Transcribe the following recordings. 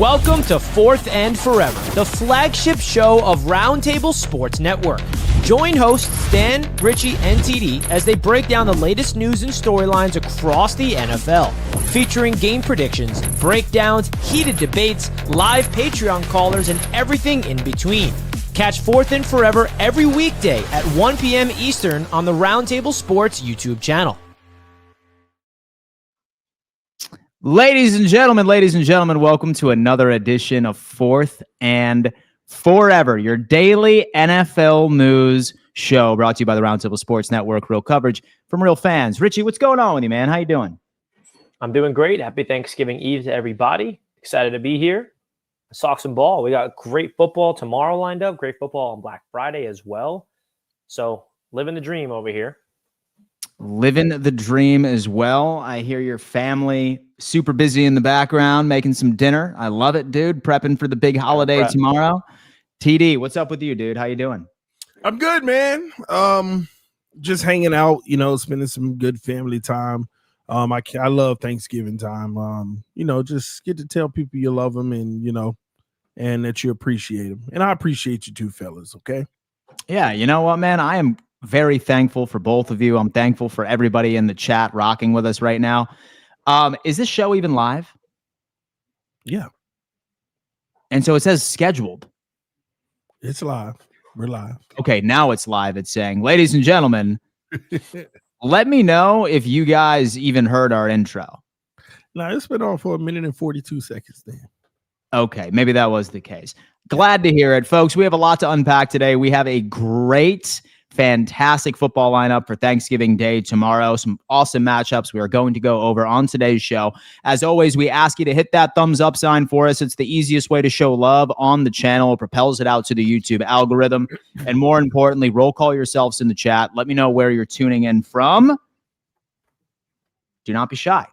Welcome to Fourth and Forever, the flagship show of Roundtable Sports Network. Join hosts Dan, Richie, and TD as they break down the latest news and storylines across the NFL, featuring game predictions, breakdowns, heated debates, live Patreon callers, and everything in between. Catch Fourth and Forever every weekday at 1 p.m. Eastern on the Roundtable Sports YouTube channel. Ladies and gentlemen, welcome to another edition of Fourth and Forever, your daily NFL news show brought to you by the Roundtable Sports Network. Real coverage from real fans. Richie, what's going on with you, man? How you doing? I'm doing great. Happy Thanksgiving Eve to everybody. Excited to be here. Sox and ball. We got great football tomorrow lined up. Great football on Black Friday as well. So living the dream over here. Living the dream as well. I hear your family super busy in the background, making some dinner. I love it, dude. Prepping for the big holiday tomorrow. TD, what's up with you, dude? How you doing? I'm good, man. Just hanging out, spending some good family time. I love Thanksgiving time. Just get to tell people you love them and that you appreciate them. And I appreciate you too, fellas, okay? Yeah, you know what, man? I am very thankful for both of you. I'm thankful for everybody in the chat rocking with us right now. Is this show even live? Yeah. And so it says scheduled. It's live. We're live. Okay, now it's live. It's saying, ladies and gentlemen, let me know if you guys even heard our intro. No, it's been on for 1 minute and 42 seconds then. Okay, maybe that was the case. Glad to hear it, folks. We have a lot to unpack today. We have a great, fantastic football lineup for Thanksgiving Day tomorrow. Some awesome matchups we are going to go over on today's show. As always, we ask you to hit that thumbs up sign for us. It's the easiest way to show love on the channel. It propels it out to the YouTube algorithm. And more importantly, roll call yourselves in the chat. Let me know where you're tuning in from. Do not be shy.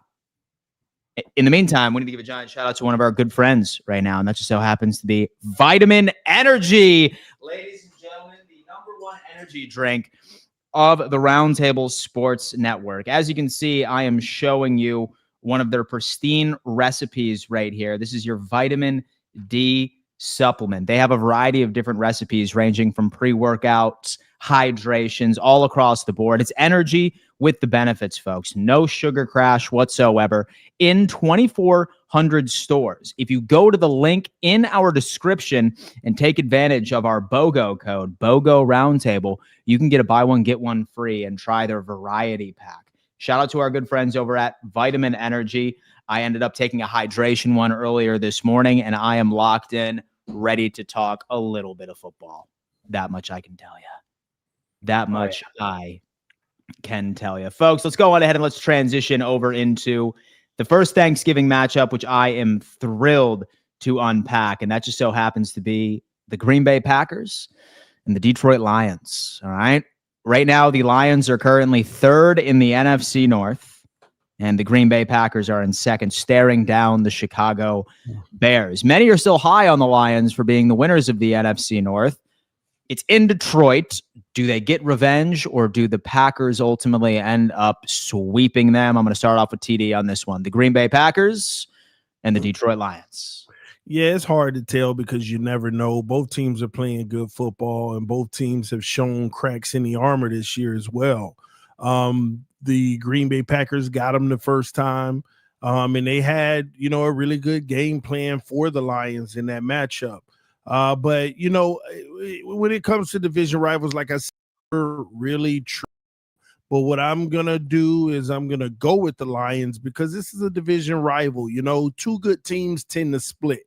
In the meantime, we need to give a giant shout out to one of our good friends right now, and that just so happens to be Vitamin Energy. Ladies and gentlemen, the number one energy drink of the Roundtable Sports Network. As you can see, I am showing you one of their pristine recipes right here. This is your vitamin D supplement. They have a variety of different recipes ranging from pre-workouts, hydrations, all across the board. It's energy with the benefits, folks. No sugar crash whatsoever in 2,400 stores. If you go to the link in our description and take advantage of our BOGO code, BOGO Roundtable, you can get a buy one, get one free and try their variety pack. Shout out to our good friends over at Vitamin Energy. I ended up taking a hydration one earlier this morning, and I am locked in, ready to talk a little bit of football. That much I can tell you. That much I can tell you. Folks, let's go on ahead and let's transition over into the first Thanksgiving matchup, which I am thrilled to unpack. And that just so happens to be the Green Bay Packers and the Detroit Lions. All right. Right now, the Lions are currently third in the NFC North, and the Green Bay Packers are in second, staring down the Chicago Bears. Many are still high on the Lions for being the winners of the NFC North. It's in Detroit. Do they get revenge, or do the Packers ultimately end up sweeping them? I'm going to start off with TD on this one. The Green Bay Packers and the Detroit Lions. Yeah, it's hard to tell because you never know. Both teams are playing good football, and both teams have shown cracks in the armor this year as well. The Green Bay Packers got them the first time, and they had, a really good game plan for the Lions in that matchup. But, when it comes to division rivals, like I said, we're really true. But what I'm going to do is I'm going to go with the Lions because this is a division rival. Two good teams tend to split.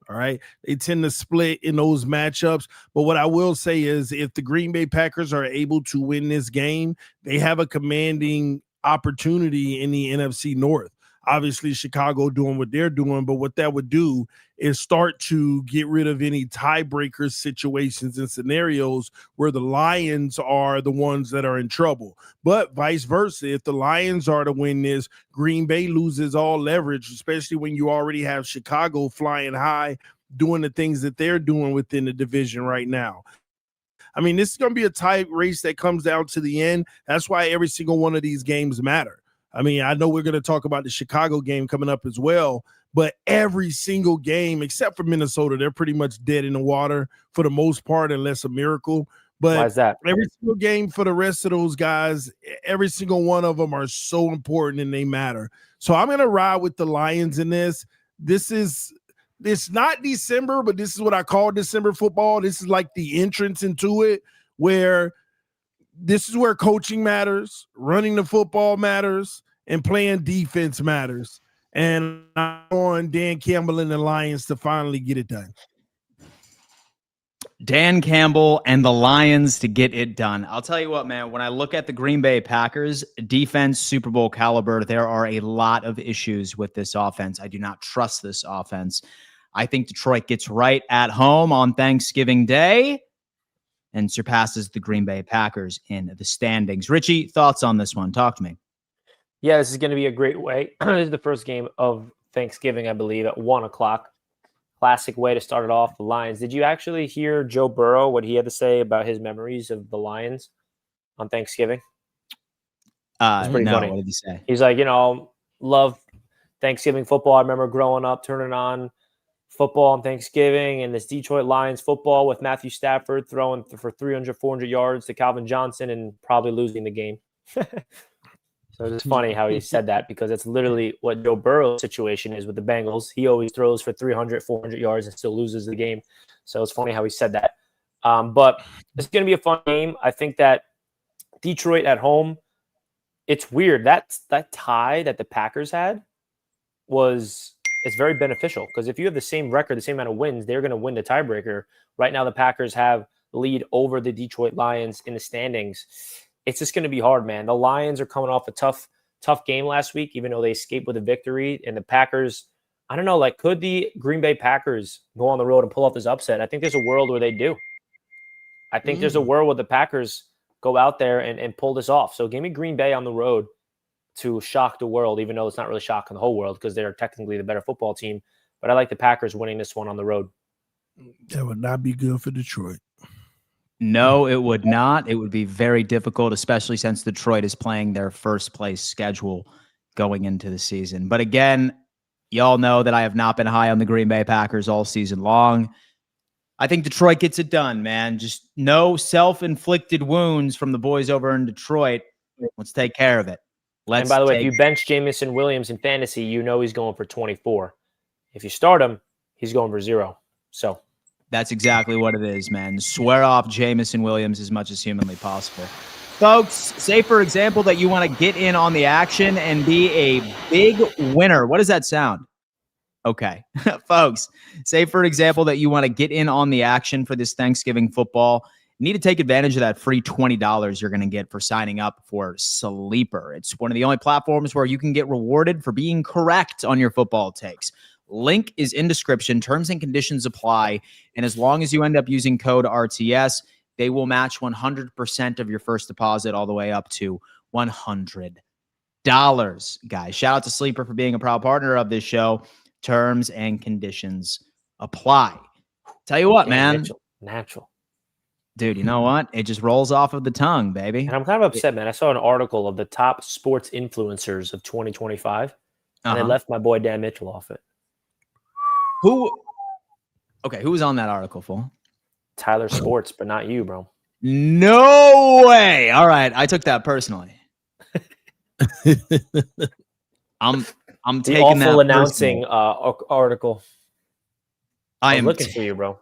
All right. They tend to split in those matchups. But what I will say is if the Green Bay Packers are able to win this game, they have a commanding opportunity in the NFC North. Obviously, Chicago doing what they're doing, but what that would do is start to get rid of any tiebreaker situations and scenarios where the Lions are the ones that are in trouble. But vice versa, if the Lions are to win this, Green Bay loses all leverage, especially when you already have Chicago flying high, doing the things that they're doing within the division right now. I mean, this is going to be a tight race that comes down to the end. That's why every single one of these games matter. I mean, I know we're going to talk about the Chicago game coming up as well, but every single game, except for Minnesota, they're pretty much dead in the water for the most part, unless a miracle. But why is that? Every single game for the rest of those guys, every single one of them are so important and they matter. So I'm going to ride with the Lions in this. It's not December, but this is what I call December football. This is like the entrance into it, where this is where coaching matters, running the football matters, and playing defense matters. And I'm on Dan Campbell and the Lions to finally get it done. Dan Campbell and the Lions to get it done. I'll tell you what, man, when I look at the Green Bay Packers defense, Super Bowl caliber, there are a lot of issues with this offense. I do not trust this offense. I think Detroit gets right at home on Thanksgiving Day and surpasses the Green Bay Packers in the standings. Richie, thoughts on this one? Talk to me. Yeah, this is going to be a great way. This is the first game of Thanksgiving, I believe, at 1 o'clock. Classic way to start it off, the Lions. Did you actually hear Joe Burrow, what he had to say about his memories of the Lions on Thanksgiving? It's pretty funny. What did he say? He's like, love Thanksgiving football. I remember growing up, turning on football on Thanksgiving, and this Detroit Lions football with Matthew Stafford throwing for 300, 400 yards to Calvin Johnson and probably losing the game. So it's funny how he said that, because it's literally what Joe Burrow's situation is with the Bengals. He always throws for 300, 400 yards and still loses the game. So it's funny how he said that. But it's going to be a fun game. I think that Detroit at home, it's weird. That tie that the Packers had it's very beneficial, because if you have the same record, the same amount of wins, they're going to win the tiebreaker. Right now, the Packers have the lead over the Detroit Lions in the standings. It's just going to be hard, man. The Lions are coming off a tough game last week, even though they escaped with a victory. And the Packers, I don't know, could the Green Bay Packers go on the road and pull off this upset? I think there's a world where they do. I think there's a world where the Packers go out there and pull this off. So give me Green Bay on the road to shock the world, even though it's not really shocking the whole world because they're technically the better football team. But I like the Packers winning this one on the road. That would not be good for Detroit. No, it would not. It would be very difficult, especially since Detroit is playing their first place schedule going into the season. But again, y'all know that I have not been high on the Green Bay Packers all season long. I think Detroit gets it done, man. Just no self-inflicted wounds from the boys over in Detroit. Let's take care of it. And by the way, if you bench Jamison Williams in fantasy, he's going for 24. If you start him, he's going for 0. So that's exactly what it is, man. Swear off Jamison Williams as much as humanly possible. Folks, say, for example, that you want to get in on the action and be a big winner. What does that sound? Okay. Folks, say, for example, that you want to get in on the action for this Thanksgiving football. You need to take advantage of that free $20 you're going to get for signing up for Sleeper. It's one of the only platforms where you can get rewarded for being correct on your football takes. Link is in description. Terms and conditions apply. And as long as you end up using code RTS, they will match 100% of your first deposit all the way up to $100. Guys, shout out to Sleeper for being a proud partner of this show. Terms and conditions apply. Tell you what, man. Natural. Dude, you know what? It just rolls off of the tongue, baby. And I'm kind of upset, man. I saw an article of the top sports influencers of 2025, and they left my boy Dan Mitchell off it. Who was on that article, fool? Tyler Sports, but not you, bro. No way. All right, I took that personally. I'm the taking that awful announcing article. I'm looking for you, bro.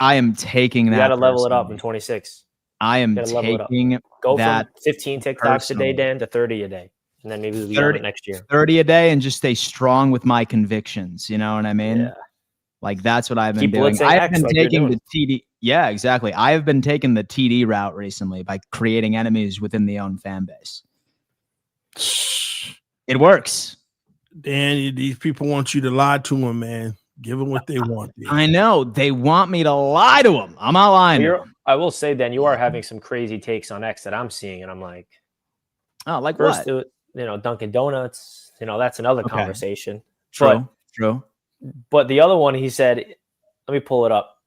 I am taking that. You got to level it up in 26. I am taking Go that from 15 TikToks a day, Dan, to 30 a day. And then maybe we'll be on it next year. 30 a day and just stay strong with my convictions. You know what I mean? Yeah. Like, that's what I've been doing. I've been taking the TD. Yeah, exactly. I have been taking the TD route recently by creating enemies within the own fan base. It works. Dan, these people want you to lie to them, man. Give them what they want. Dude. I know. They want me to lie to them. I'm not lying to them. I will say, Dan, you are having some crazy takes on X that I'm seeing, and I'm like, oh, like first, what? Dunkin' Donuts, that's another conversation. True. But the other one, he said, let me pull it up,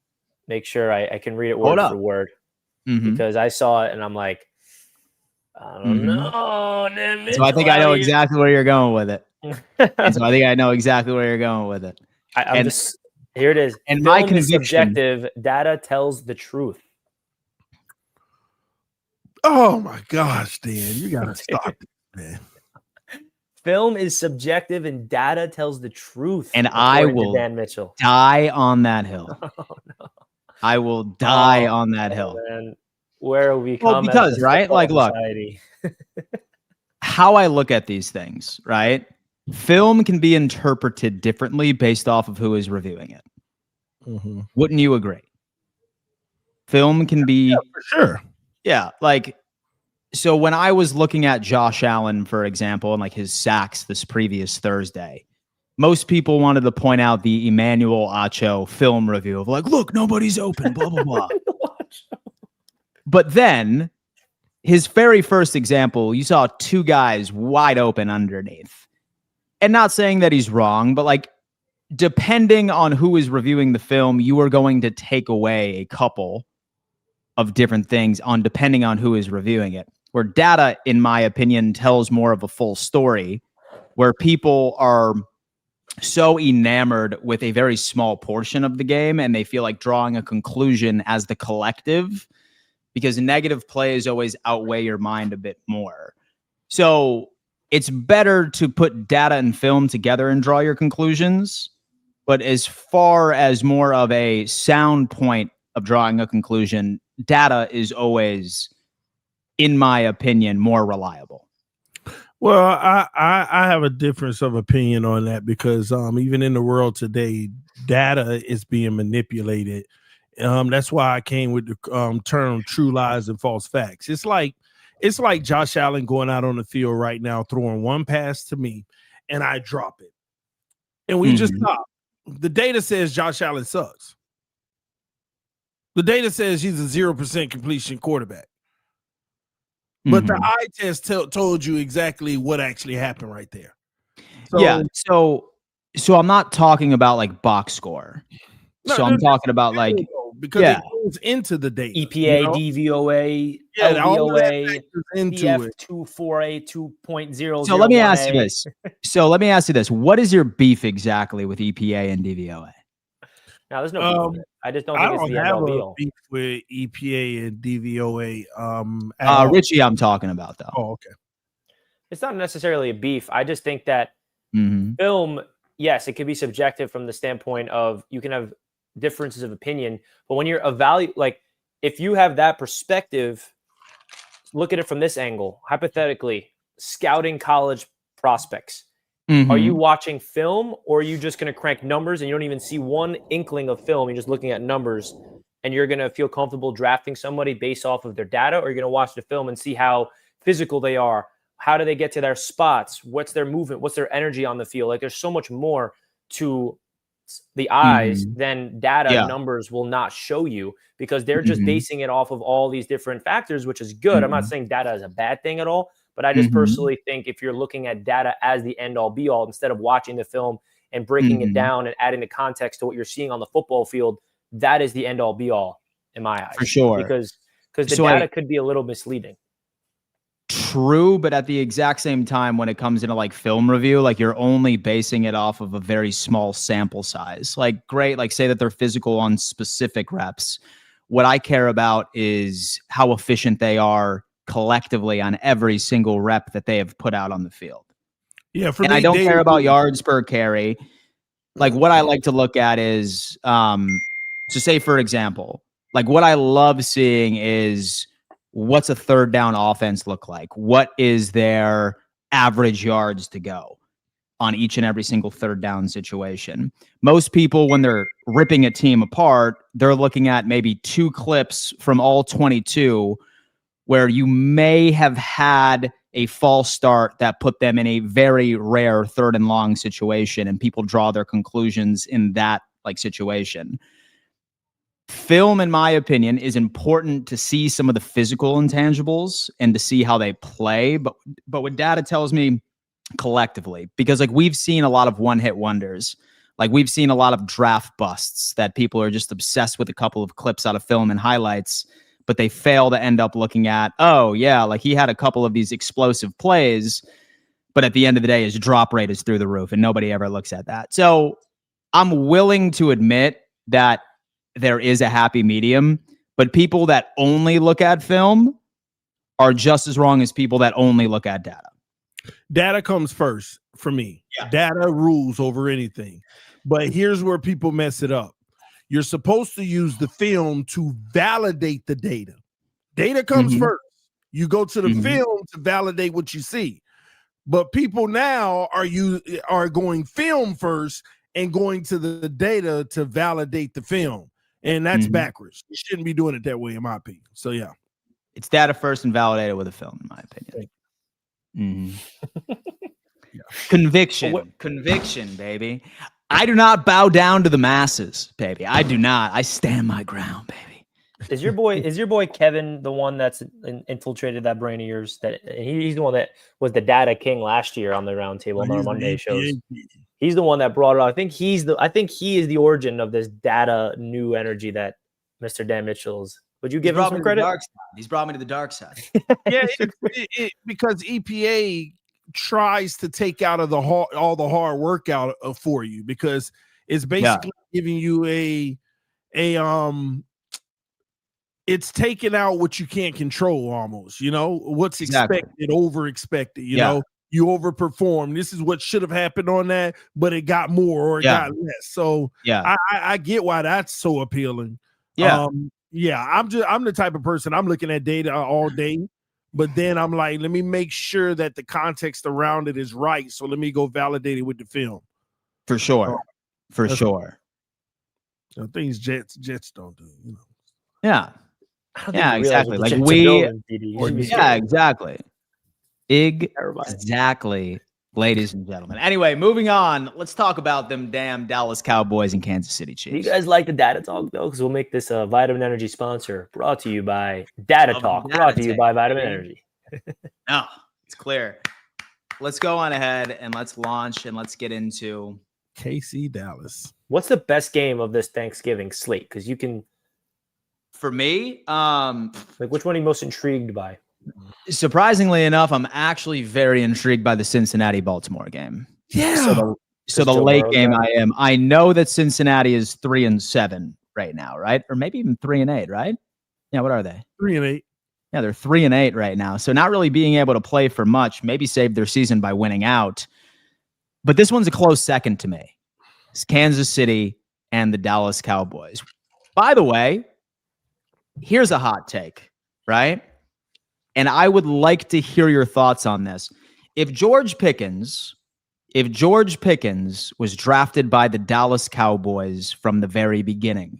make sure I can read it word for word, because I saw it, and I'm like, I don't know. So I think I know exactly where you're going with it. And so I think I know exactly where you're going with it. Here it is. And Film my is conviction, subjective. Data tells the truth. Oh my gosh, Dan, you gotta stop it, man. Film is subjective and data tells the truth. And I will Dan Mitchell. die on that hill. Oh, no. I will die on that hill. Man. Where we Well, come because, as a right? Like, look, society. how I look at these things, right? Film can be interpreted differently based off of who is reviewing it. Mm-hmm. Wouldn't you agree? Film can be for sure. Yeah, like, so when I was looking at Josh Allen, for example, and like his sacks this previous Thursday, most people wanted to point out the Emmanuel Acho film review of like, look, nobody's open, blah, blah, blah. But then his very first example, you saw two guys wide open underneath. And not saying that he's wrong, but like, depending on who is reviewing the film, you are going to take away a couple of different things depending on who is reviewing it. Where data, in my opinion, tells more of a full story, where people are so enamored with a very small portion of the game and they feel like drawing a conclusion as the collective, because negative plays always outweigh your mind a bit more. So it's better to put data and film together and draw your conclusions. But as far as more of a sound point of drawing a conclusion, data is always, in my opinion, more reliable. Well, I have a difference of opinion on that because even in the world today, data is being manipulated. That's why I came with the term true lies and false facts. It's like Josh Allen going out on the field right now, throwing one pass to me, and I drop it. And we just stop. The data says Josh Allen sucks. The data says he's a 0% completion quarterback. But the eye test told you exactly what actually happened right there. So, yeah. So I'm not talking about like box score. So I'm talking about like, because it goes into the data. EPA, DVOA, LVOA, DF24A 2.0. So let me ask you this. What is your beef exactly with EPA and DVOA? No, there's no beef with it. I just don't think it's the end-all be-all. Beef with EPA and DVOA. Richie, I'm talking about though. Oh, okay. It's not necessarily a beef. I just think that film, yes, it could be subjective from the standpoint of you can have differences of opinion, but when you're like if you have that perspective, look at it from this angle. Hypothetically, scouting college prospects. Are you watching film, or are you just going to crank numbers and you don't even see one inkling of film? You're just looking at numbers and you're going to feel comfortable drafting somebody based off of their data, or you're going to watch the film and see how physical they are. How do they get to their spots? What's their movement? What's their energy on the field? Like there's so much more to the eyes than data numbers will not show you, because they're just basing it off of all these different factors, which is good. I'm not saying data is a bad thing at all. But I just personally think if you're looking at data as the end-all be-all, instead of watching the film and breaking it down and adding the context to what you're seeing on the football field, that is the end-all be-all in my eyes. For sure. Because the data could be a little misleading. True, but at the exact same time, when it comes into like film review, like you're only basing it off of a very small sample size. Like great, like say that they're physical on specific reps. What I care about is how efficient they are collectively on every single rep that they have put out on the field. Yeah, and I don't care about yards per carry. Like what I like to look at is, so say for example, like what I love seeing is what's a third down offense look like? What is their average yards to go on each and every single third down situation? Most people, when they're ripping a team apart, they're looking at maybe 2 clips from all 22 where you may have had a false start that put them in a very rare 3rd and long situation, and people draw their conclusions in that like situation. Film, in my opinion, is important to see some of the physical intangibles and to see how they play. But what data tells me collectively, because like we've seen a lot of one-hit wonders, like we've seen a lot of draft busts that people are just obsessed with a couple of clips out of film and highlights, but they fail to end up looking at, oh yeah, like he had a couple of these explosive plays. But at the end of the day, his drop rate is through the roof, and nobody ever looks at that. So I'm willing to admit that there is a happy medium, but people that only look at film are just as wrong as people that only look at data. Data comes first for me. Yeah. Data rules over anything. But here's where people mess it up. You're supposed to use the film to validate the data. Data comes first. You go to the film to validate what you see. But people now are going film first and going to the data to validate the film. And that's backwards. You shouldn't be doing it that way, in my opinion. So, yeah. It's data first and validated with a film, in my opinion. Yeah. Conviction, baby. I do not bow down to the masses, baby. I do not. I stand my ground, baby. Is your boy Kevin the one that's infiltrated that brain of yours? That he's the one that was the data king last year on the Roundtable on our Monday shows. He's the one that brought it up. I think he is the origin of this data new energy that Mr. Dan Mitchell's. Would you give him some credit? He's brought me to the dark side. Yeah, because EPA tries to take out of all the hard work out for you, because it's basically giving you it's taking out what you can't control almost, what's expected, over expected, you know, you overperform. This is what should have happened on that, but it got more or it got less. So I get why that's so appealing. I'm the type of person, I'm looking at data all day, but then I'm like, let me make sure that the context around it is right. So let me go validate it with the film. For sure. Things Jets don't do, Yeah. Yeah, exactly. Like exactly, ladies and gentlemen. Anyway, moving on. Let's talk about them damn Dallas Cowboys and Kansas City Chiefs. You guys like the data talk though, because we'll make this a Vitamin Energy sponsor. Brought to you by Data Talk. Brought to you by Vitamin Energy. No, it's clear. Let's go on ahead and let's launch and let's get into KC Dallas. What's the best game of this Thanksgiving slate? Because you can. For me, like which one are you most intrigued by? Surprisingly enough, I'm actually very intrigued by the Cincinnati-Baltimore game. Yeah. So the late game I know that Cincinnati is 3-7 right now, right? Or maybe even 3-8, right? Yeah, what are they? 3-8. Yeah, they're 3-8 right now. So not really being able to play for much, maybe save their season by winning out. But this one's a close second to me. It's Kansas City and the Dallas Cowboys. By the way, here's a hot take, right? And I would like to hear your thoughts on this. If George Pickens was drafted by the Dallas Cowboys from the very beginning,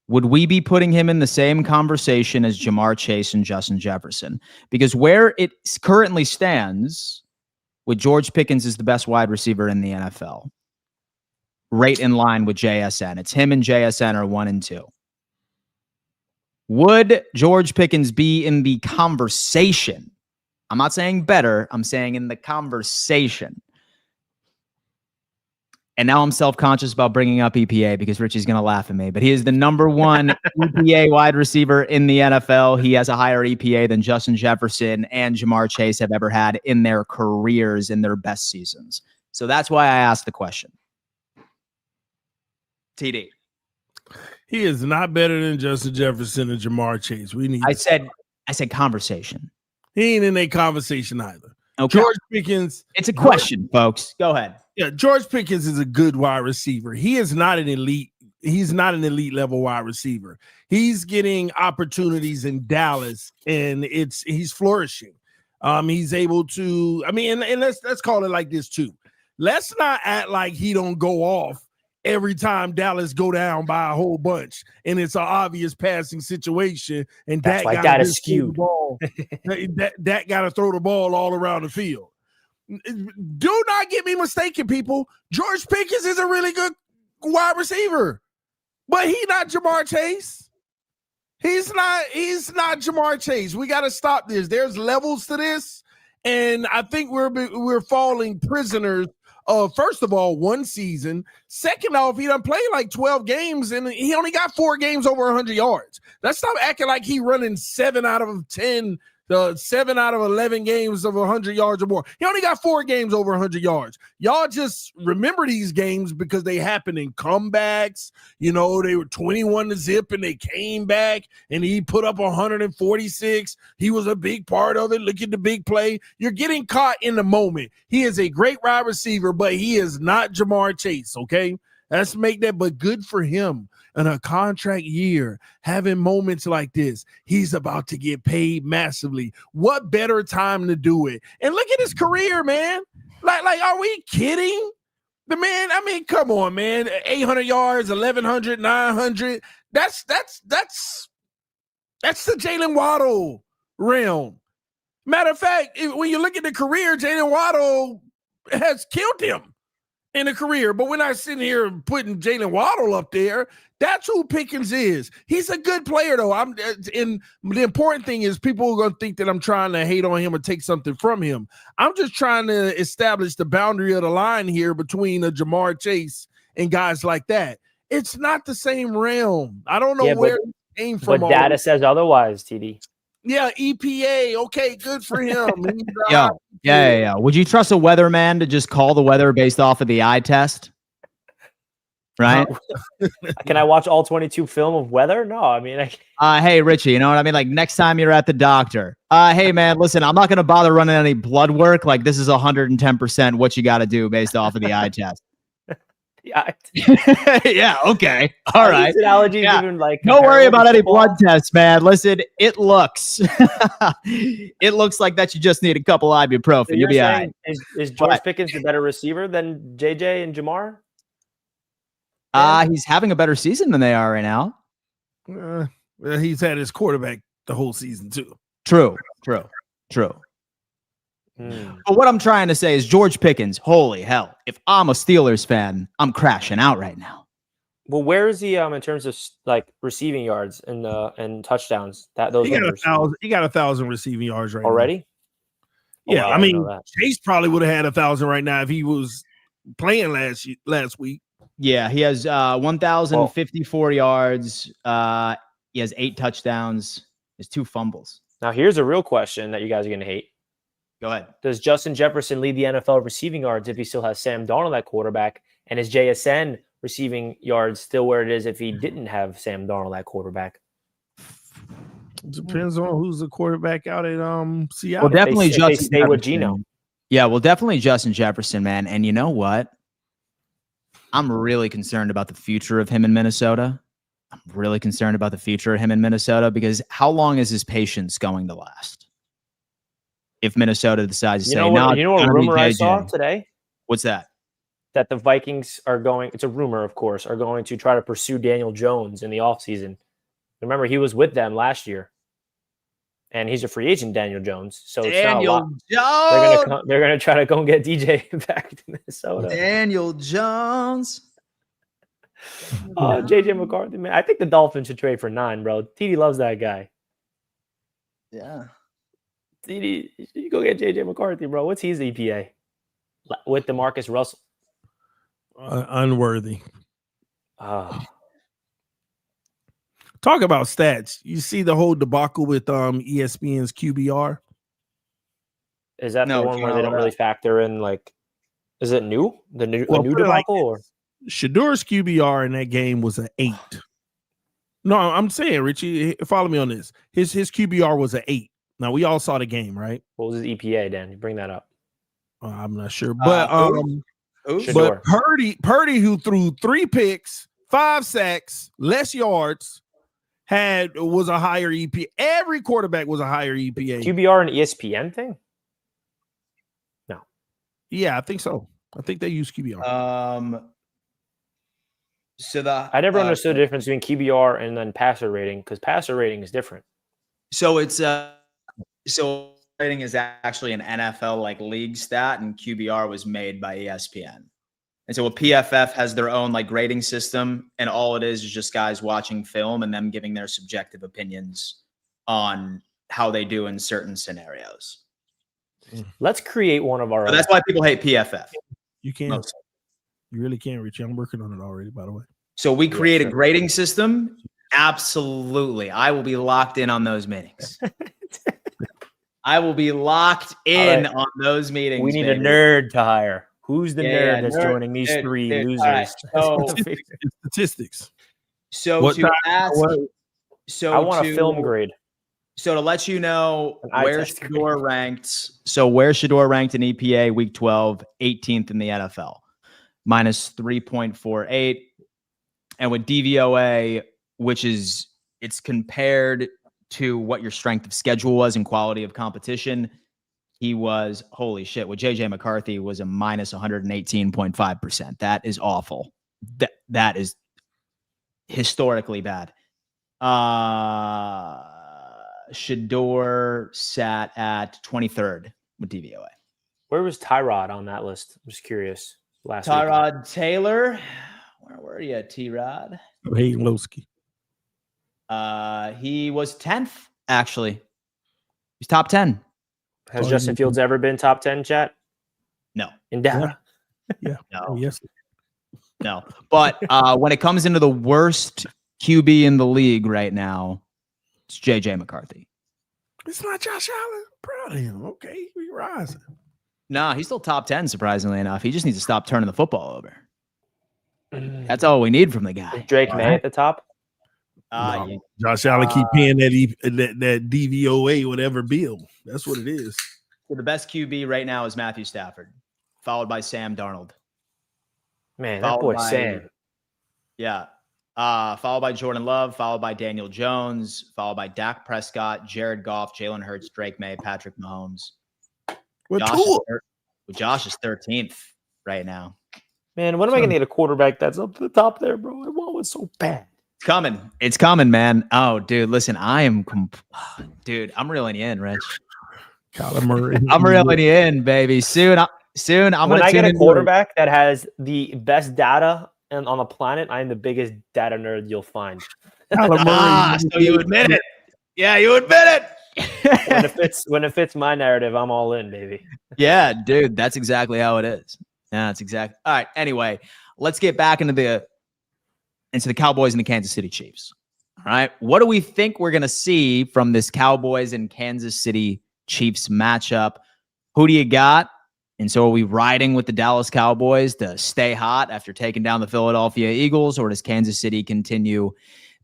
would we be putting him in the same conversation as Jamar Chase and Justin Jefferson? Because where it currently stands, with George Pickens is the best wide receiver in the NFL, right in line with JSN. It's him and JSN are 1 and 2. Would George Pickens be in the conversation? I'm not saying better. I'm saying in the conversation. And now I'm self-conscious about bringing up EPA because Richie's going to laugh at me. But he is the number 1 EPA wide receiver in the NFL. He has a higher EPA than Justin Jefferson and Jamar Chase have ever had in their careers in their best seasons. So that's why I asked the question. TD. He is not better than Justin Jefferson and Jamar Chase. I said conversation. He ain't in a conversation either. Okay. George Pickens. It's a question, folks. Go ahead. Yeah, George Pickens is a good wide receiver. He is not an elite. He's not an elite level wide receiver. He's getting opportunities in Dallas, and he's flourishing. He's able to. I mean, and let's call it like this too. Let's not act like he don't go off every time Dallas go down by a whole bunch and it's an obvious passing situation, and that's why that is skewed. that got to throw the ball all around the field. Do not get me mistaken, people. George Pickens is a really good wide receiver, but he's not Jamar Chase. He's not Jamar Chase. We got to stop this. There's levels to this, and I think we're falling prisoners. First of all, 1 season. Second off, he done played like 12 games, and he only got 4 games over 100 yards. Let's stop acting like he running 7 out of 10 The 7 out of 11 games of 100 yards or more. He only got 4 games over 100 yards. Y'all just remember these games because they happened in comebacks. You know, they were 21-0 and they came back and he put up 146. He was a big part of it. Look at the big play. You're getting caught in the moment. He is a great wide receiver, but he is not Jamar Chase, okay? Let's make that, but good for him. In a contract year, having moments like this, he's about to get paid massively. What better time to do it? And look at his career, man. Like, are we kidding? The man, I mean, come on, man. 800 yards, 1,100, 900. That's the Jalen Waddle realm. Matter of fact, when you look at the career, Jalen Waddle has killed him in a career. But we're not sitting here putting Jalen Waddle up there. That's who Pickens is. He's a good player, though. And the important thing is people are going to think that I'm trying to hate on him or take something from him. I'm just trying to establish the boundary of the line here between a Jamar Chase and guys like that. It's not the same realm. I don't know where it came from. But data says otherwise, TD. Yeah, EPA. Okay, good for him. Yeah. Would you trust a weatherman to just call the weather based off of the eye test? Right? Can I watch all 22 film of weather? No, I mean, hey, Richie, you know what I mean? Like next time you're at the doctor, hey, man, listen, I'm not going to bother running any blood work. Like this is 110% what you got to do based off of the eye test. Yeah, okay. All right. Even like don't worry about any blood tests, man. Listen, it looks like that you just need a couple ibuprofen. So you'll be all right. Is George Pickens the better receiver than JJ and Jamar? He's having a better season than they are right now. Well, he's had his quarterback the whole season too. True. But what I'm trying to say is George Pickens, holy hell. If I'm a Steelers fan, I'm crashing out right now. Well, where is he in terms of like receiving yards and touchdowns? He got 1,000 receiving yards right already. Now. Yeah, I mean, Chase probably would have had 1,000 right now if he was playing last week. Yeah, he has 1,054 yards. He has 8 touchdowns. There's 2 fumbles. Now, here's a real question that you guys are going to hate. Go ahead. Does Justin Jefferson lead the NFL receiving yards if he still has Sam Darnold at quarterback? And is JSN receiving yards still where it is if he didn't have Sam Darnold at quarterback? Depends on who's the quarterback out at Seattle. Well, definitely Justin stay with Geno. Yeah, well, definitely Justin Jefferson, man. And you know what? I'm really concerned about the future of him in Minnesota. Because how long is his patience going to last? If Minnesota decides to say, no, you know what rumor I saw today? What's that? That the Vikings are going, it's a rumor, of course, are going to try to pursue Daniel Jones in the offseason. Remember, he was with them last year. And he's a free agent, Daniel Jones. So it's Daniel not a lot. Jones. They're gonna try to go and get DJ back to Minnesota. Daniel Jones. Oh, JJ McCarthy, man. I think the Dolphins should trade for 9, bro. TD loves that guy. Yeah. TD, you go get JJ McCarthy, bro. What's his EPA? With DeMarcus Russell. Unworthy. Talk about stats. You see the whole debacle with ESPN's QBR? Is that the one where they don't really factor in, like, is it new? A new debacle? Like, or Shadur's QBR in that game was an 8. No, I'm saying, Richie, follow me on this. His QBR was an 8. Now, we all saw the game, right? What was his EPA, Dan? You bring that up. I'm not sure. But Purdy, who threw 3 picks, 5 sacks, less yards, was a higher EPA. Every quarterback was a higher EPA. QBR an ESPN thing? No. Yeah, I think so. I think they use QBR. I never understood the difference between QBR and then passer rating, because passer rating is different. So it's rating is actually an NFL like league stat, and QBR was made by ESPN. And so a PFF has their own like grading system, and all it is just guys watching film and them giving their subjective opinions on how they do in certain scenarios. Let's create one of our own. That's why people hate PFF. You can. Mostly. You really can, Richie. I'm working on it already, by the way. So we create a grading system. Absolutely. I will be locked in on those meetings. I will be locked in on those meetings. We need baby. a nerd to hire. Who's the nerd that's nerd, joining these dude, three dude. losers? All right, so, Statistics. so What to time- ask, what- so I want to, a film grade. So to let you know An eye where test Shador ranked. So where Shador ranked in EPA week 12, 18th in the NFL, minus 3.48. And with DVOA, which is it's compared to what your strength of schedule was and quality of competition. He was, holy shit, with JJ McCarthy was a minus 118.5%. That is awful. That is historically bad. Shador sat at 23rd with DVOA. Where was Tyrod on that list? I'm just curious. Last week. Tyrod Taylor. Where were you, T-Rod? Hey, Lowski. He was 10th, actually. He's top 10. Has Justin Fields ever been top 10, chat? No. In data? Yeah. No. Yes. No. But when it comes into the worst QB in the league right now, it's JJ McCarthy. It's not Josh Allen. Proud of him. Okay, we rising. No, he's still top 10, surprisingly enough. He just needs to stop turning the football over. That's all we need from the guy. Is Drake May at the top? No, Josh Allen keep paying that DVOA whatever bill. That's what it is. The best QB right now is Matthew Stafford, followed by Sam Darnold. Man, that boy Sam. Yeah. Followed by Jordan Love, followed by Daniel Jones, followed by Dak Prescott, Jared Goff, Jalen Hurts, Drake May, Patrick Mahomes. Josh is 13th right now. Man, when am I going to get a quarterback that's up to the top there, bro? I want one so bad. It's coming, man. Oh, dude, listen, I'm reeling you in, Rich. Kyler Murray. I'm reeling you in, baby. Soon I'm when going to get a quarterback that has the best data on the planet, I'm the biggest data nerd you'll find. Kyler Murray. So you admit it. Yeah, you admit it. when it fits my narrative, I'm all in, baby. Yeah, dude, that's exactly how it is. Yeah, that's exactly. All right. Anyway, let's get back into the Cowboys and the Kansas City Chiefs. All right. What do we think we're going to see from this Cowboys and Kansas City Chiefs matchup? Who do you got? And so are we riding with the Dallas Cowboys to stay hot after taking down the Philadelphia Eagles, or does Kansas City continue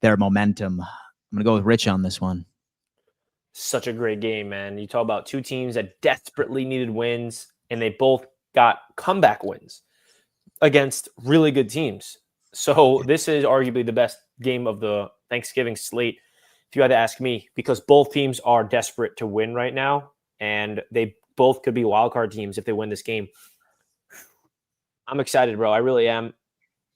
their momentum? I'm going to go with Rich on this one. Such a great game, man. You talk about two teams that desperately needed wins, and they both got comeback wins against really good teams. So this is arguably the best game of the Thanksgiving slate, if you had to ask me, because both teams are desperate to win right now, and they both could be wildcard teams if they win this game. I'm excited, bro. I really am.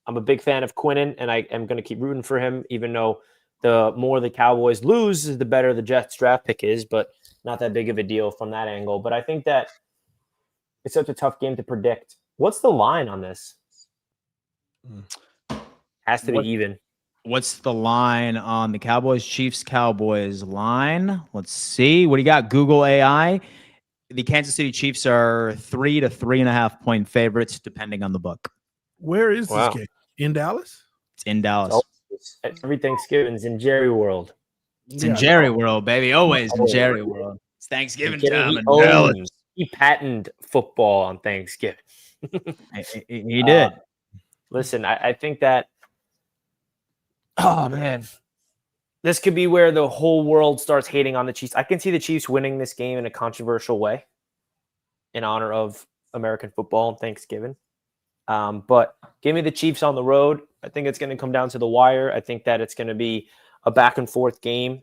I'm a big fan of Quinnen, and I am going to keep rooting for him, even though the more the Cowboys lose, the better the Jets draft pick is, but not that big of a deal from that angle. But I think that it's such a tough game to predict. What's the line on this? Has to be even. What's the line on the Cowboys line? Let's see. What do you got? Google AI. The Kansas City Chiefs are 3 to 3.5 point favorites, depending on the book. Where is this game? In Dallas? It's in Dallas. Oh, every Thanksgiving's in Jerry World. It's in Jerry World, baby. Always in Jerry World. It's Thanksgiving time in Dallas. Dallas. He patented football on Thanksgiving. He did. Listen, I think that, oh, man, this could be where the whole world starts hating on the Chiefs. I can see the Chiefs winning this game in a controversial way in honor of American football and Thanksgiving. But give me the Chiefs on the road. I think it's going to come down to the wire. I think that it's going to be a back and forth game.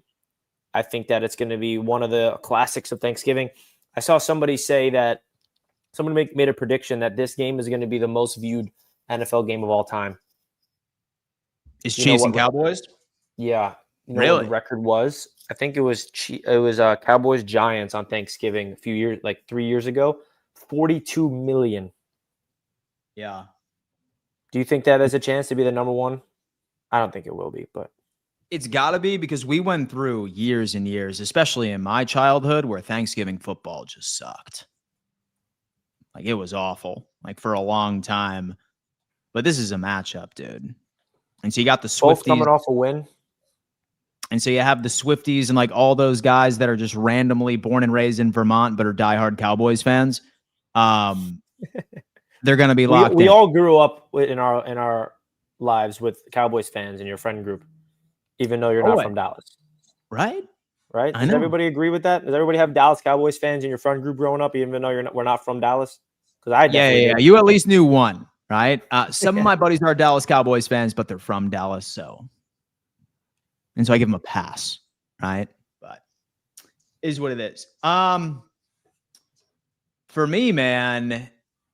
I think that it's going to be one of the classics of Thanksgiving. I saw somebody say that someone made a prediction that this game is going to be the most viewed NFL game of all time. Is Chiefs and Cowboys? Yeah. You know really? What the record was? I think it was Cowboys Giants on Thanksgiving a few years, like 3 years ago. 42 million. Yeah. Do you think that has a chance to be the number one? I don't think it will be, but it's got to be, because we went through years and years, especially in my childhood, where Thanksgiving football just sucked. Like, it was awful, like, for a long time. But this is a matchup, dude. And so you got the Swifties. Both coming off a win. And so you have the Swifties and like all those guys that are just randomly born and raised in Vermont but are diehard Cowboys fans. They're going to be locked in. We all grew up in our lives with Cowboys fans in your friend group, even though you're not from Dallas. Right? Right? Does everybody agree with that? Does everybody have Dallas Cowboys fans in your friend group growing up, even though we're not from Dallas? Because I definitely did. You at least knew one, right? Some of my buddies are Dallas Cowboys fans, but they're from Dallas, so I give them a pass, right? But is what it is. For me, man,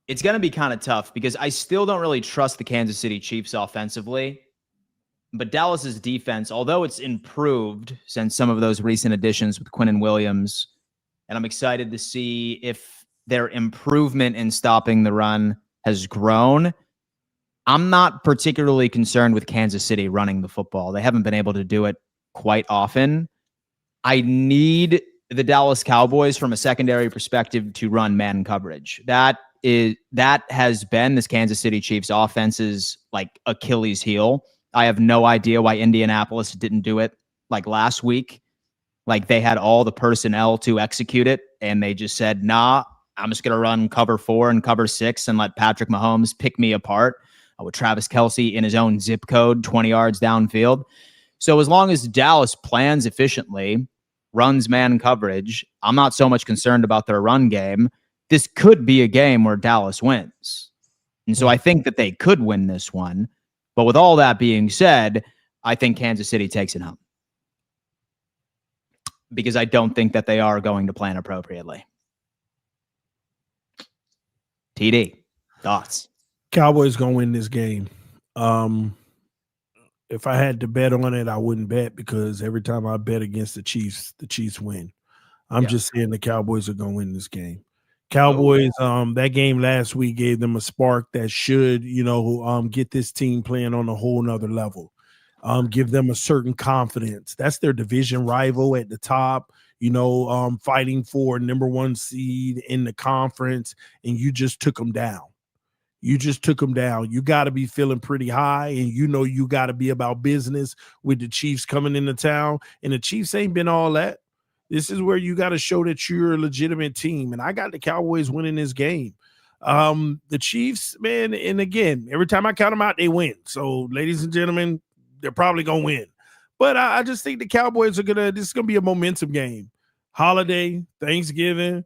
it's going to be kind of tough because I still don't really trust the Kansas City Chiefs offensively. But Dallas's defense, although it's improved since some of those recent additions with Quinnen Williams, and I'm excited to see if their improvement in stopping the run has grown. I'm not particularly concerned with Kansas City running the football. They haven't been able to do it quite often. I need the Dallas Cowboys from a secondary perspective to run man coverage. That has been this Kansas City Chiefs offense's like Achilles heel. I have no idea why Indianapolis didn't do it like last week. Like they had all the personnel to execute it, and they just said, nah, I'm just going to run cover 4 and cover 6 and let Patrick Mahomes pick me apart with Travis Kelce in his own zip code 20 yards downfield. So as long as Dallas plans efficiently, runs man coverage, I'm not so much concerned about their run game. This could be a game where Dallas wins. And so I think that they could win this one. But with all that being said, I think Kansas City takes it home because I don't think that they are going to plan appropriately. TD, thoughts? Cowboys going to win this game. If I had to bet on it, I wouldn't bet because every time I bet against the Chiefs win. I'm just saying the Cowboys are going to win this game. Cowboys, that game last week gave them a spark that should, get this team playing on a whole nother level. Give them a certain confidence. That's their division rival at the top, fighting for number 1 seed in the conference, and you just took them down. You got to be feeling pretty high, and you got to be about business with the Chiefs coming into town, and the Chiefs ain't been all that. This is where you got to show that you're a legitimate team. And I got the Cowboys winning this game. The Chiefs, man, and again, every time I count them out, they win. So, ladies and gentlemen, they're probably going to win. But I just think the Cowboys this is going to be a momentum game. Holiday, Thanksgiving,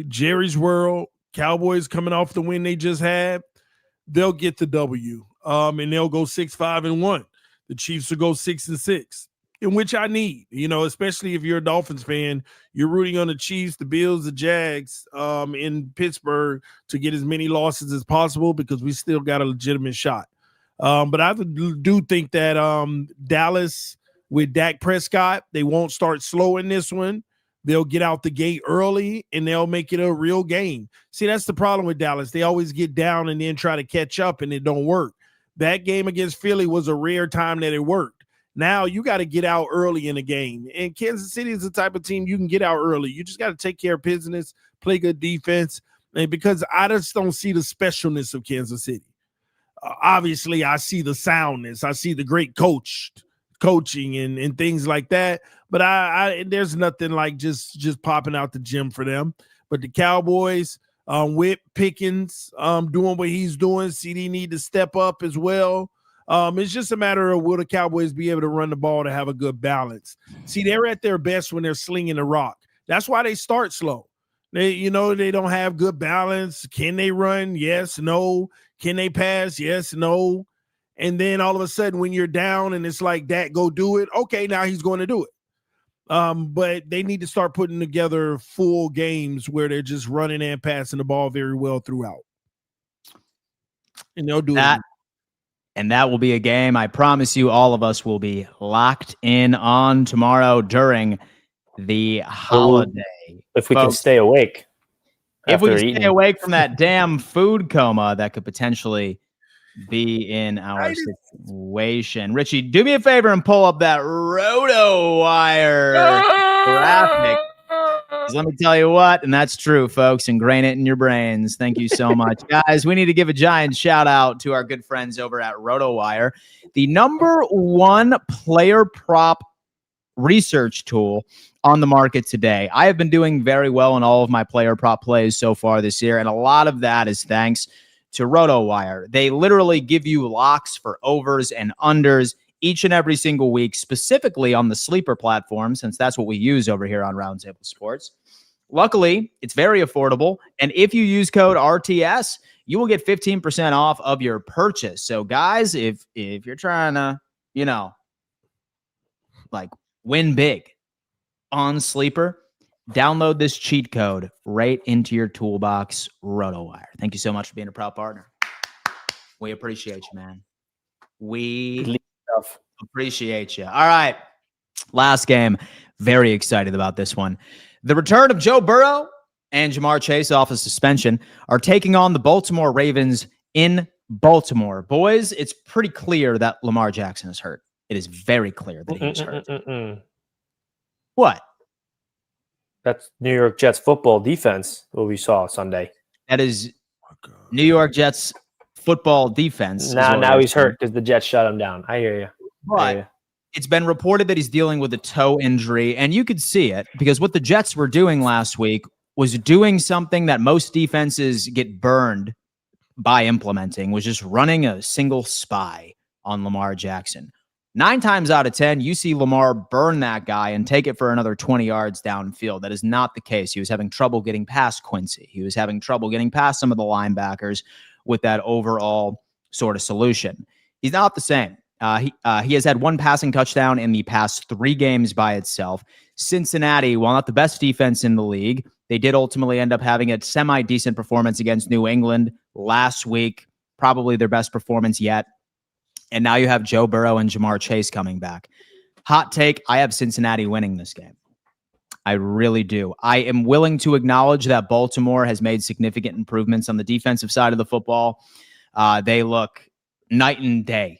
Jerry's World, Cowboys coming off the win they just had. They'll get the W. And they'll go 6-5-1. The Chiefs will go 6-6. In which I need, especially if you're a Dolphins fan, you're rooting on the Chiefs, the Bills, the Jags in Pittsburgh to get as many losses as possible because we still got a legitimate shot. But I do think that Dallas with Dak Prescott, they won't start slow in this one. They'll get out the gate early and they'll make it a real game. See, that's the problem with Dallas. They always get down and then try to catch up and it don't work. That game against Philly was a rare time that it worked. Now you got to get out early in a game. And Kansas City is the type of team you can get out early. You just got to take care of business, play good defense. And because I just don't see the specialness of Kansas City. Obviously, I see the soundness. I see the great coaching and things like that. But I there's nothing like just popping out the gym for them. But the Cowboys, with Pickens doing what he's doing, CD need to step up as well. It's just a matter of will the Cowboys be able to run the ball to have a good balance. See, they're at their best when they're slinging the rock. That's why they start slow. They don't have good balance. Can they run? Yes, no. Can they pass? Yes, no. And then all of a sudden when you're down and it's like that, go do it. Okay, now he's going to do it. But they need to start putting together full games where they're just running and passing the ball very well throughout. And they'll do that. And that will be a game I promise you all of us will be locked in on tomorrow during the holiday. If we can stay awake. If we can stay awake from that damn food coma that could potentially be in our situation. Richie, do me a favor and pull up that RotoWire graphic. Let me tell you what, and that's true, folks. Ingrain it in your brains. Thank you so much. Guys, we need to give a giant shout out to our good friends over at RotoWire, the #1 player prop research tool on the market today. I have been doing very well in all of my player prop plays so far this year, and a lot of that is thanks to RotoWire. They literally give you locks for overs and unders each and every single week, specifically on the sleeper platform, since that's what we use over here on Roundtable Sports. Luckily, it's very affordable, and if you use code RTS, you will get 15% off of your purchase. So, guys, if you're trying to, win big on Sleeper, download this cheat code right into your toolbox, RotoWire. Thank you so much for being a proud partner. We appreciate you, man. We appreciate you. All right. Last game. Very excited about this one. The return of Joe Burrow and Jamar Chase off of suspension are taking on the Baltimore Ravens in Baltimore. Boys, it's pretty clear that Lamar Jackson is hurt. It is very clear that he is hurt. What? That's New York Jets football defense, what we saw Sunday. That is New York Jets football defense. Now he's hurt because the Jets shut him down. I hear you. But it's been reported that he's dealing with a toe injury, and you could see it because what the Jets were doing last week was doing something that most defenses get burned by implementing, was just running a single spy on Lamar Jackson. 9 times out of 10, you see Lamar burn that guy and take it for another 20 yards downfield. That is not the case. He was having trouble getting past Quincy. He was having trouble getting past some of the linebackers with that overall sort of solution. He's not the same. He has had 1 passing touchdown in the past 3 games by itself. Cincinnati, while not the best defense in the league, they did ultimately end up having a semi-decent performance against New England last week, probably their best performance yet. And now you have Joe Burrow and Jamar Chase coming back. Hot take, I have Cincinnati winning this game. I really do. I am willing to acknowledge that Baltimore has made significant improvements on the defensive side of the football. They look night and day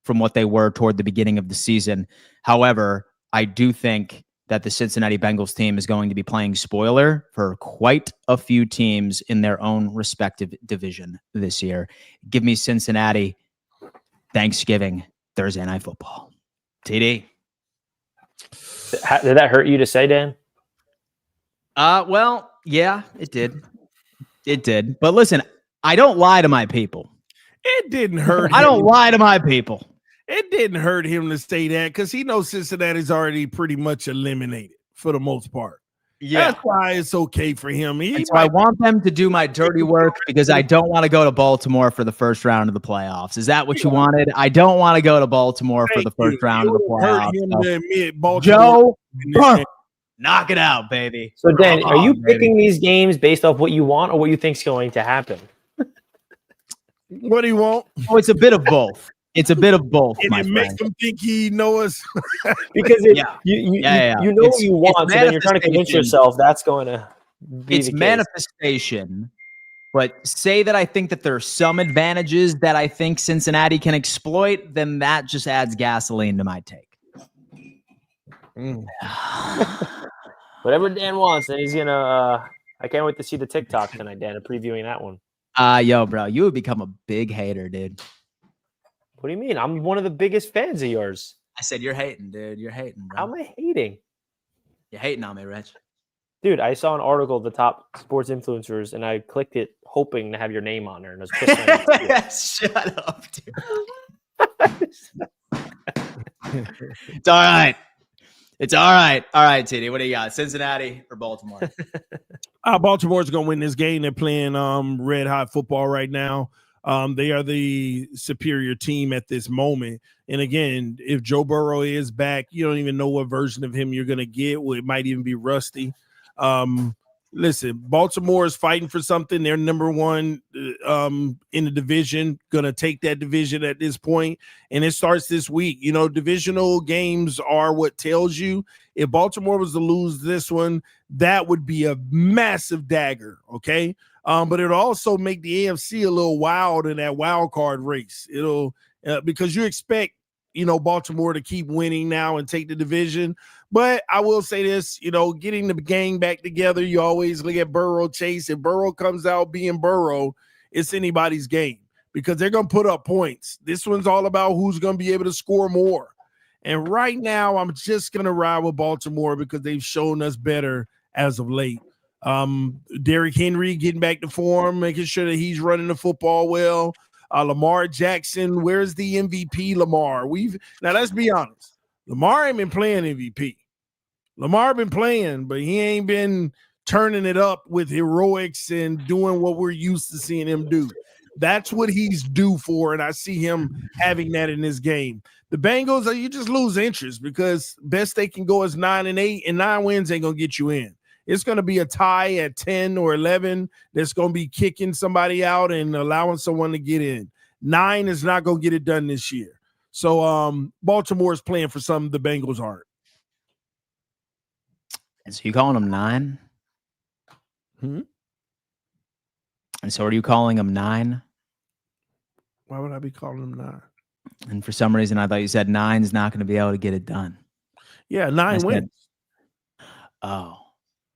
from what they were toward the beginning of the season. However, I do think that the Cincinnati Bengals team is going to be playing spoiler for quite a few teams in their own respective division this year. Give me Cincinnati Thanksgiving, Thursday Night Football. TD. Did that hurt you to say, Dan? Well, yeah, it did. It did. But listen, I don't lie to my people. It didn't hurt him. I don't lie to my people. It didn't hurt him to say that because he knows Cincinnati's already pretty much eliminated for the most part. Yeah. That's why it's okay for him. So I want them to do my dirty work because I don't want to go to Baltimore for the first round of the playoffs. Is that what you wanted? I don't want to go to Baltimore for the first round of the playoffs. Joe, knock it out, baby. So, Dan, are you picking these games based off what you want or what you think is going to happen? What do you want? Oh, it's a bit of both. It's a bit of both. And it makes him think he knows because you know what you want, so then you're trying to convince yourself that's going to be it's manifestation. But say that I think that there are some advantages that I think Cincinnati can exploit, then that just adds gasoline to my take. Whatever Dan wants, and he's gonna. I can't wait to see the TikTok tonight, Dan, previewing that one. Yo, bro, you would become a big hater, dude. What do you mean? I'm one of the biggest fans of yours. I said you're hating, dude. You're hating, bro. How am I hating? You're hating on me, Rich. Dude, I saw an article of the top sports influencers, and I clicked it hoping to have your name on there. And I was Shut up, dude. It's all right. It's all right. All right, TD. What do you got? Cincinnati or Baltimore? Baltimore's going to win this game. They're playing red hot football right now. They are the superior team at this moment. And again, if Joe Burrow is back, you don't even know what version of him you're going to get. Well, it might even be rusty. Listen, Baltimore is fighting for something. They're number 1 in the division, going to take that division at this point. And it starts this week. You know, divisional games are what tells you. If Baltimore was to lose this one, that would be a massive dagger, okay? But it'll also make the AFC a little wild in that wild card race. It'll because you expect, you know, Baltimore to keep winning now and take the division. But I will say this, you know, getting the gang back together, you always look at Burrow, Chase. If Burrow comes out being Burrow, it's anybody's game because they're going to put up points. This one's all about who's going to be able to score more. And right now, I'm just going to ride with Baltimore because they've shown us better as of late. Derrick Henry getting back to form, making sure that he's running the football well. Lamar Jackson, where's the MVP Lamar? Now, let's be honest. Lamar ain't been playing MVP. Lamar been playing, but he ain't been turning it up with heroics and doing what we're used to seeing him do. That's what he's due for, and I see him having that in this game. The Bengals, you just lose interest because best they can go is 9-8, and 9 wins ain't going to get you in. It's going to be a tie at 10 or 11 that's going to be kicking somebody out and allowing someone to get in. 9 is not going to get it done this year. So Baltimore is playing for something the Bengals aren't. And so you calling them 9? Hmm? And so are you calling them 9? Why would I be calling them 9? And for some reason, I thought you said 9's not going to be able to get it done. Yeah, 9 wins. Oh.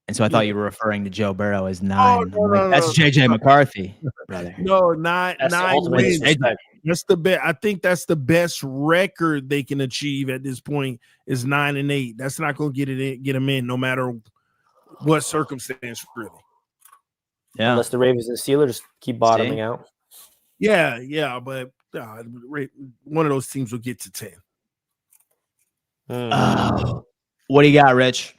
And so I thought you were referring to Joe Burrow as 9. Oh, no, that's JJ McCarthy, brother. No, 9 wins. Disrespect. That's the best. I think that's the best record they can achieve at this point is 9-8. That's not going to get them in, no matter what circumstance, really. Yeah. Unless the Ravens and Steelers keep bottoming out. Yeah, but one of those teams will get to 10. What do you got, Rich?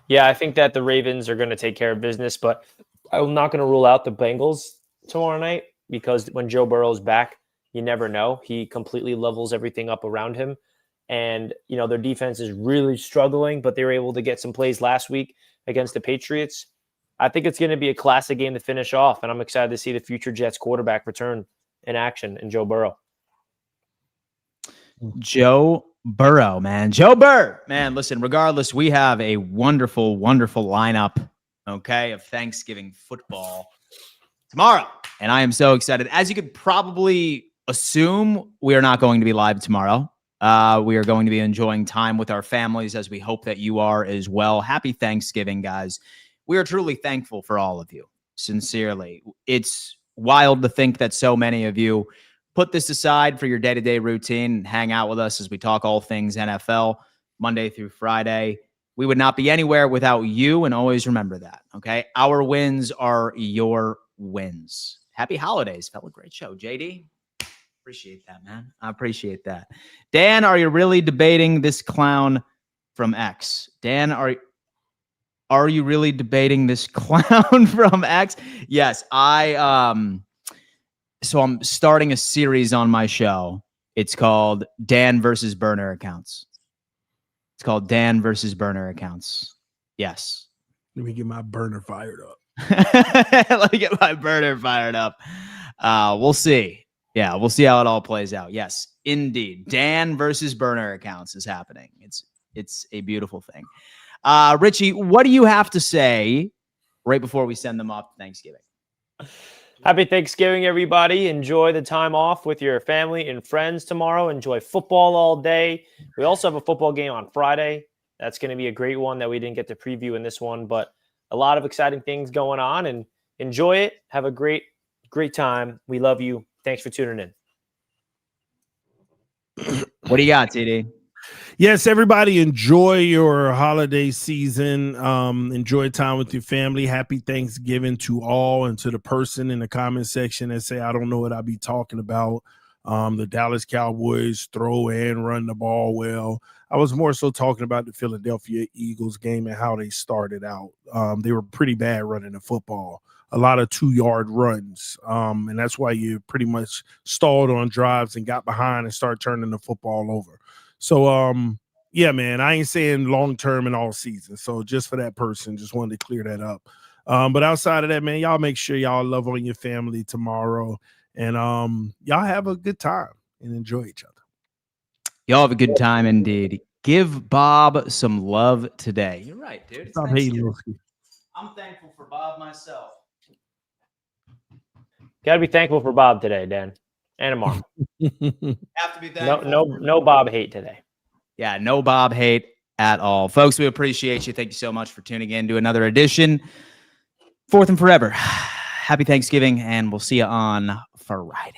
Yeah, I think that the Ravens are going to take care of business, but I'm not going to rule out the Bengals tomorrow night because when Joe Burrow's back, you never know. He completely levels everything up around him. And, their defense is really struggling, but they were able to get some plays last week against the Patriots. I think it's going to be a classic game to finish off, and I'm excited to see the future Jets quarterback return in action in Joe Burrow. Joe Burrow, man. Joe Burr, man, listen, regardless, we have a wonderful, wonderful lineup, okay, of Thanksgiving football tomorrow. And I am so excited. As you could probably assume, we are not going to be live tomorrow. We are going to be enjoying time with our families, as we hope that you are as well. Happy Thanksgiving, guys. We are truly thankful for all of you, sincerely. It's wild to think that so many of you put this aside for your day-to-day routine and hang out with us as we talk all things NFL Monday through Friday. We would not be anywhere without you, and always remember that, okay? Our wins are your wins. Happy holidays, fellow. Great show. JD, appreciate that, man. I appreciate that. Dan, are you really debating this clown from X? Dan, are you really debating this clown from X? Yes, so I'm starting a series on my show. It's called Dan versus Burner Accounts. It's called Dan versus Burner Accounts. Yes. Let me get my burner fired up. Let me get my burner fired up. We'll see. Yeah, we'll see how it all plays out. Yes, indeed. Dan versus Burner Accounts is happening. It's a beautiful thing. Richie, what do you have to say right before we send them off to Thanksgiving? Happy Thanksgiving, everybody. Enjoy the time off with your family and friends tomorrow. Enjoy football all day. We also have a football game on Friday. That's going to be a great one that we didn't get to preview in this one, but a lot of exciting things going on, and enjoy it. Have a great time. We love you. Thanks for tuning in. What do you got, TD? Yes, everybody, enjoy your holiday season. Enjoy time with your family. Happy Thanksgiving to all, and to the person in the comment section that say, I don't know what I'll be talking about. The Dallas Cowboys throw and run the ball well. I was more so talking about the Philadelphia Eagles game and how they started out. They were pretty bad running the football. A lot of 2-yard runs. And that's why you pretty much stalled on drives and got behind and started turning the football over. So, yeah, man, I ain't saying long-term and all season. So just for that person, just wanted to clear that up. But outside of that, man, y'all make sure y'all love on your family tomorrow. And y'all have a good time and enjoy each other. Y'all have a good time indeed. Give Bob some love today. You're right, dude. I'm thankful for Bob myself. Got to be thankful for Bob today, Dan, and tomorrow. Have to be thankful. No Bob hate today. Yeah, no Bob hate at all. Folks, we appreciate you. Thank you so much for tuning in to another edition. Fourth and Forever. Happy Thanksgiving, and we'll see you on Friday.